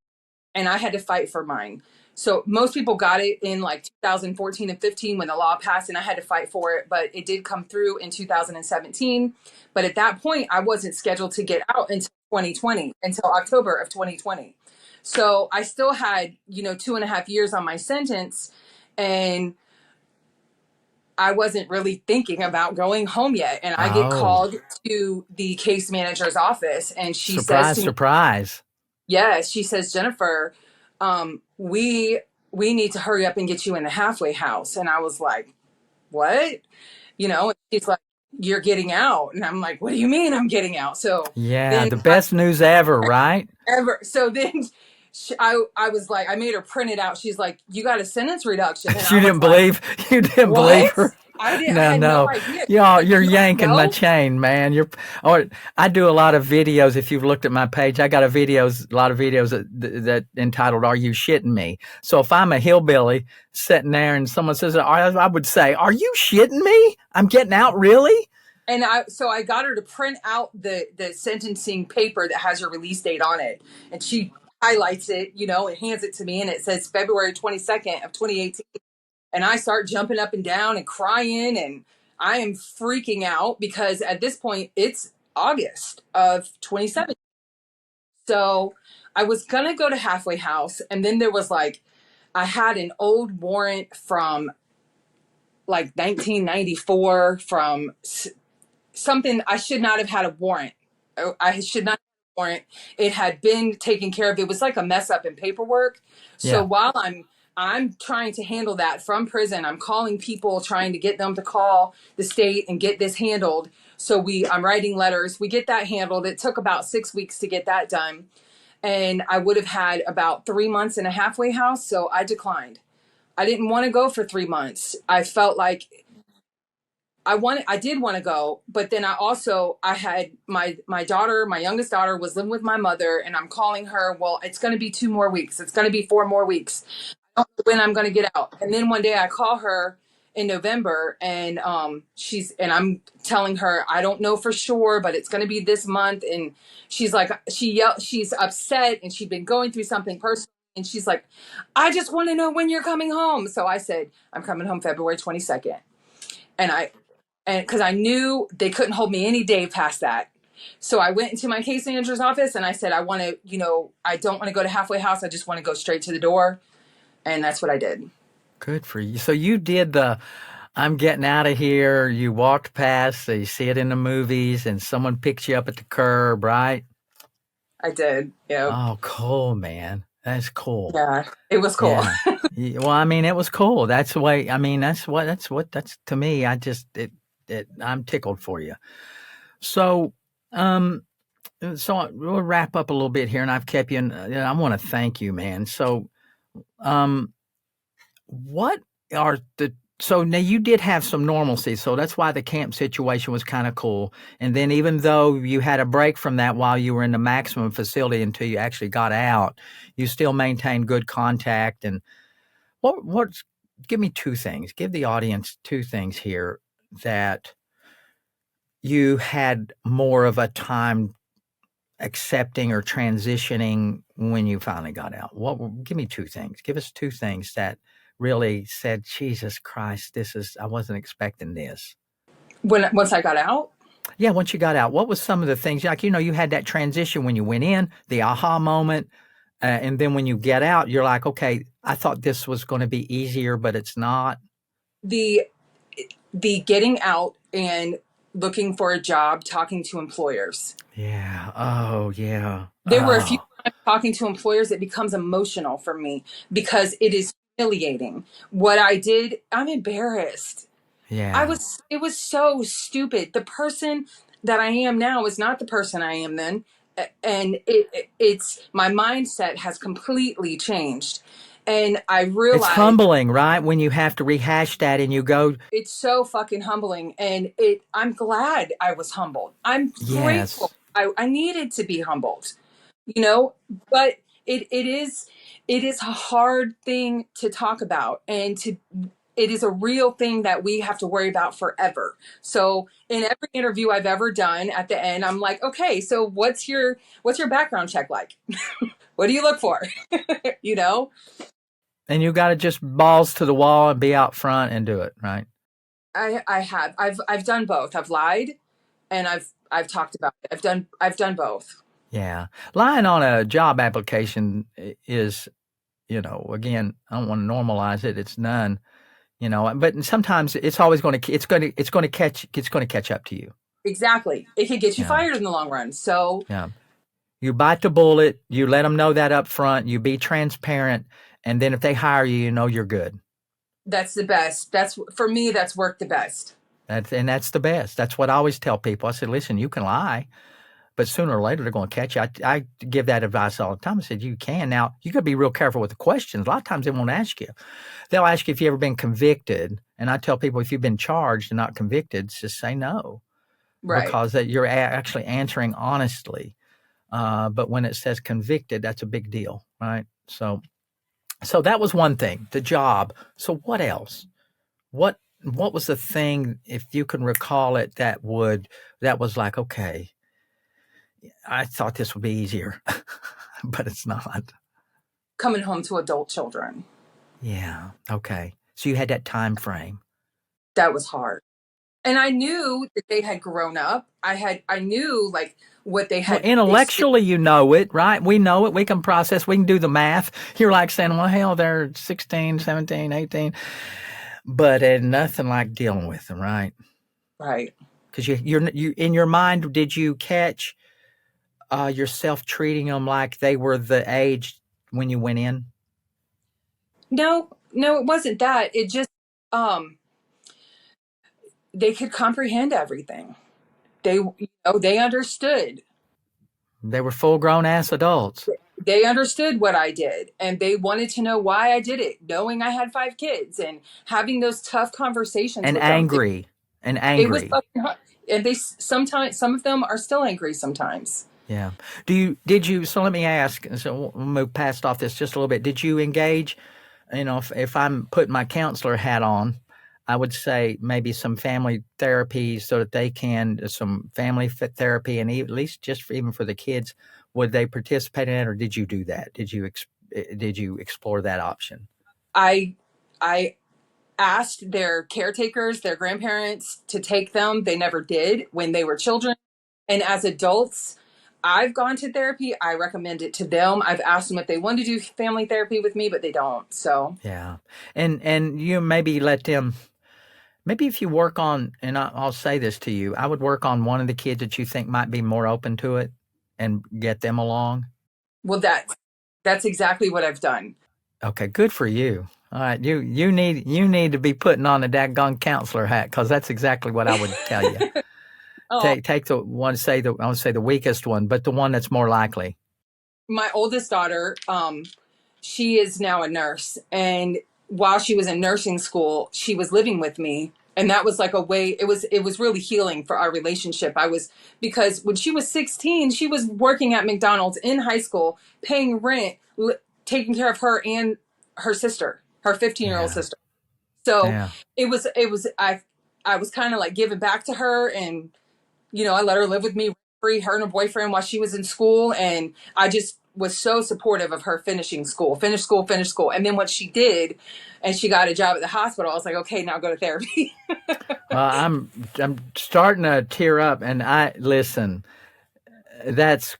And I had to fight for mine. So most people got it in like 2014 and 15 when the law passed, and I had to fight for it, but it did come through in 2017. But at that point, I wasn't scheduled to get out until 2020, until October of 2020. So I still had, 2.5 years on my sentence, and I wasn't really thinking about going home yet. And I get called to the case manager's office, and she says to me, surprise. Yes, she says, Jennifer, we need to hurry up and get you in the halfway house. And I was like, what? And she's like, you're getting out. And I'm like, what do you mean I'm getting out? So yeah, the best news ever, right? Ever. So then I was like, I made her print it out. She's like, you got a sentence reduction. And you didn't believe her. I didn't. No, I had no idea. You're yanking my chain, man. I do a lot of videos. If you've looked at my page, I got a lot of videos that entitled "Are You Shitting Me?" So if I'm a hillbilly sitting there and someone says, I would say, "Are you shitting me? I'm getting out, really?" And I got her to print out the sentencing paper that has your release date on it, and she highlights it, and hands it to me, and it says February 22nd of 2018. And I start jumping up and down and crying, and I am freaking out because at this point it's August of 2017. So I was going to go to halfway house. And then there was I had an old warrant from 1994 from something. I should not have had a warrant. I should not have a warrant. It had been taken care of. It was like a mess up in paperwork. So while I'm trying to handle that from prison, I'm calling people, trying to get them to call the state and get this handled. So I'm writing letters. We get that handled. It took about 6 weeks to get that done. And I would have had about 3 months in a halfway house. So I declined. I didn't want to go for 3 months. I felt like I did want to go, but then I had my daughter, my youngest daughter was living with my mother, and I'm calling her. Well, it's going to be 2 more weeks. It's going to be 4 more weeks. I don't know when I'm going to get out. And then one day I call her in November, and I'm telling her, I don't know for sure, but it's going to be this month. And she's like, she's upset, and she'd been going through something personal. And she's like, I just want to know when you're coming home. So I said, I'm coming home February 22nd. And because I knew they couldn't hold me any day past that. So I went into my case manager's office and I said, I want to, I don't want to go to halfway house. I just want to go straight to the door. And that's what I did. Good for you. So you did I'm getting out of here. You walked past, so you see it in the movies, and someone picks you up at the curb, right? I did. Yeah. Oh, cool, man. That's cool. Yeah, it was cool. Yeah. Well, I mean, it was cool. That's the way. I mean, that's to me. I'm tickled for you. So, we'll wrap up a little bit here, and I've kept you. I want to thank you, man. So, what are So now you did have some normalcy. So that's why the camp situation was kind of cool. And then even though you had a break from that while you were in the maximum facility until you actually got out, you still maintained good contact. And what's give me two things. Give the audience two things here that you had more of a time accepting or transitioning when you finally got out. Give me two things. Give us two things that really said, Jesus Christ, I wasn't expecting this. Once I got out? Yeah, once you got out, what was some of the things, like, you had that transition when you went in, the aha moment, and then when you get out, you're like, okay, I thought this was going to be easier, but it's not. The getting out and looking for a job, talking to employers. Yeah. Oh, yeah. There were a few times talking to employers, it becomes emotional for me because it is humiliating. What I did, I'm embarrassed. Yeah. It was so stupid. The person that I am now is not the person I am then. And it's my mindset has completely changed. And I realized it's humbling, right? When you have to rehash that and you go, it's so fucking humbling. And I'm glad I was humbled. I'm grateful. I needed to be humbled, but it is a hard thing to talk about, and it is a real thing that we have to worry about forever. So in every interview I've ever done, at the end, I'm like, okay, so what's your background check like? What do you look for? And you got to just balls to the wall and be out front and do it, right? I've done both. I've lied and I've talked about it. I've done both. Yeah. Lying on a job application is, again, I don't want to normalize it. It's none, but sometimes it's always going to catch up to you. Exactly. It could get you fired in the long run. So yeah, you bite the bullet, you let them know that up front, you be transparent. And then if they hire you, you're good. That's the best. For me, that's worked the best. That's the best. That's what I always tell people. I said, listen, you can lie, but sooner or later they're going to catch you. I give that advice all the time. I said, you can. Now, you got to be real careful with the questions. A lot of times they won't ask you. They'll ask you if you've ever been convicted. And I tell people, if you've been charged and not convicted, just say no. Right. Because that you're actually answering honestly. But when it says convicted, that's a big deal, right? So that was one thing, the job. So what else? What was the thing, if you can recall it, that was like, okay, I thought this would be easier, but it's not. Coming home to adult children. Yeah. Okay. So you had that time frame. That was hard. And I knew that they had grown up. I knew like what they had. Well, intellectually, you know it, right? We know it. We can process. We can do the math. You're like saying, well, hell, they're 16, 17, 18. But nothing like dealing with them, right? Right. Because you in your mind, did you catch yourself treating them like they were the age when you went in? No, it wasn't that. It just they could comprehend everything. They understood. They were full-grown ass adults. They understood what I did, and they wanted to know why I did it, knowing I had 5 kids and having those tough conversations and with angry. them. It was fucking hard. And some of them are still angry sometimes. Yeah. So let me ask, so we'll move past off this just a little bit. Did you engage, if I'm putting my counselor hat on, I would say maybe some family therapy so that they can, some family fit therapy, and at least just even for the kids, would they participate in it, or did you do that? Did you explore that option? I asked their caretakers, their grandparents, to take them. They never did when they were children. And as adults, I've gone to therapy. I recommend it to them. I've asked them if they want to do family therapy with me, but they don't. So yeah, and you maybe let them. Maybe if you work on, and I'll say this to you, I would work on one of the kids that you think might be more open to it and get them along. Well, that's exactly what I've done. Okay, good for you. All right, you need to be putting on the daggone counselor hat, because that's exactly what I would tell you. Oh. Take the one, I would say the weakest one, but the one that's more likely. My oldest daughter, she is now a nurse, and while she was in nursing school, she was living with me. And that was like a way, it was really healing for our relationship. Because when she was 16, she was working at McDonald's in high school, paying rent, taking care of her and her sister, her 15-year-old Yeah. sister. So Yeah. I was kind of like giving back to her, and I let her live with me free, her and her boyfriend, while she was in school. And I just was so supportive of her finishing school, finish school, finish school. And then what she did, and she got a job at the hospital, I was like, okay, now go to therapy. I'm starting to tear up, and listen. That's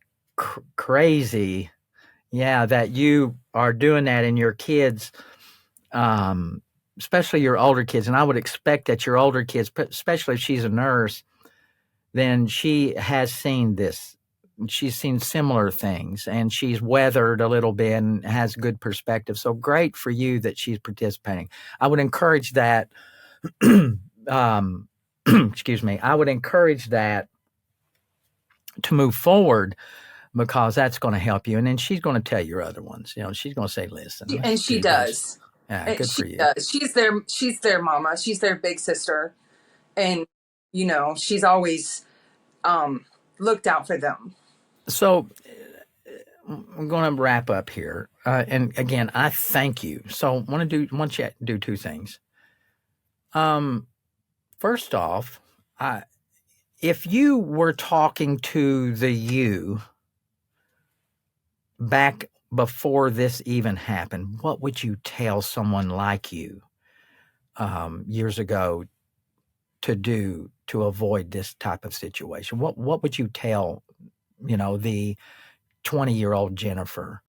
crazy. Yeah, that you are doing that, and your kids, especially your older kids. And I would expect that your older kids, especially if she's a nurse, then she has seen this. She's seen similar things, and she's weathered a little bit and has good perspective. So great for you that she's participating. I would encourage that. Excuse me. I would encourage that to move forward, because that's going to help you. And then she's going to tell your other ones. She's going to say, "Listen," And she does. Yeah, good She for you. does. She's their mama. She's their big sister. And, she's always looked out for them. So I'm going to wrap up here. And again, I thank you. So I want you to do two things. First off, if you were talking to the you back before this even happened, what would you tell someone like you years ago to do to avoid this type of situation? What would you tell, the 20-year-old Jennifer?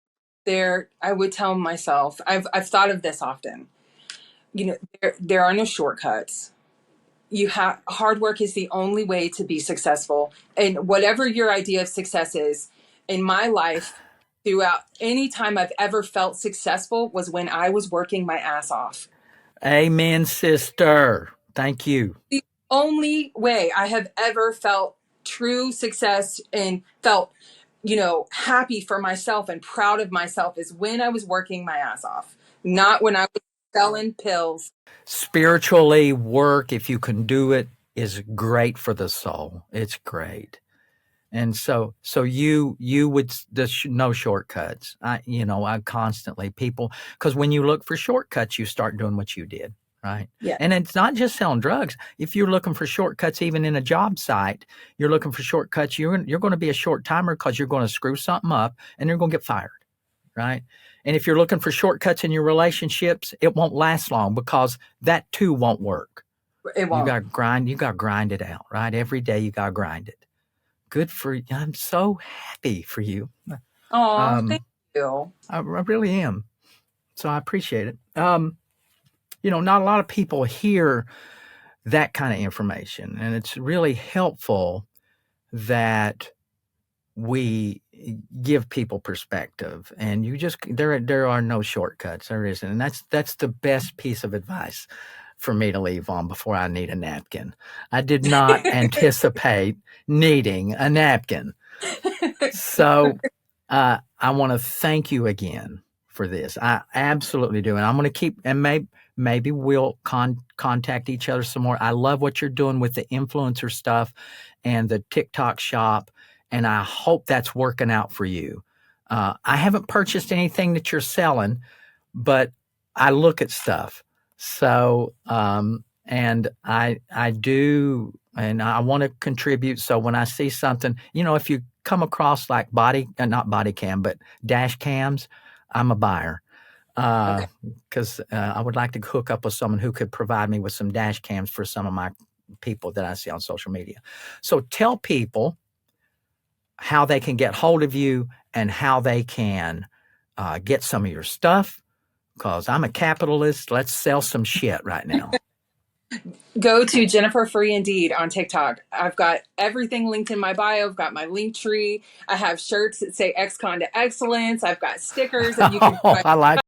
I would tell myself, I've thought of this often. There are no shortcuts. Hard work is the only way to be successful. And whatever your idea of success is, in my life, throughout any time I've ever felt successful was when I was working my ass off. Amen, sister. Thank you. The only way I have ever felt true success and felt, happy for myself and proud of myself is when I was working my ass off, not when I was selling pills. Spiritually, work, if you can do it, is great for the soul. It's great. And so you would, there's no shortcuts. I constantly because when you look for shortcuts, you start doing what you did, right? Yeah. And it's not just selling drugs. If you're looking for shortcuts, even in a job site, you're looking for shortcuts. You're going to be a short timer because you're going to screw something up and you're going to get fired, right? And if you're looking for shortcuts in your relationships, it won't last long because that too won't work. It won't. You got to grind it out, right? Every day you got to grind it. Good for you. I'm so happy for you. Oh, thank you. I really am. So I appreciate it. Not a lot of people hear that kind of information, and it's really helpful that we give people perspective. And there are no shortcuts. There isn't, and that's the best piece of advice for me to leave on before I need a napkin. I did not anticipate needing a napkin. So I want to thank you again for this. I absolutely do. And I'm going to keep, and maybe we'll contact each other some more. I love what you're doing with the influencer stuff and the TikTok shop. And I hope that's working out for you. I haven't purchased anything that you're selling, but I look at stuff. So, and I do, and I want to contribute. So when I see something, if you come across like not body cam, but dash cams, I'm a buyer. Because I would like to hook up with someone who could provide me with some dash cams for some of my people that I see on social media. So tell people how they can get hold of you and how they can get some of your stuff. Because I'm a capitalist. Let's sell some shit right now. Go to Jennifer Free Indeed on TikTok. I've got everything linked in my bio. I've got my link tree. I have shirts that say XCon to Excellence. I've got stickers that you can. I like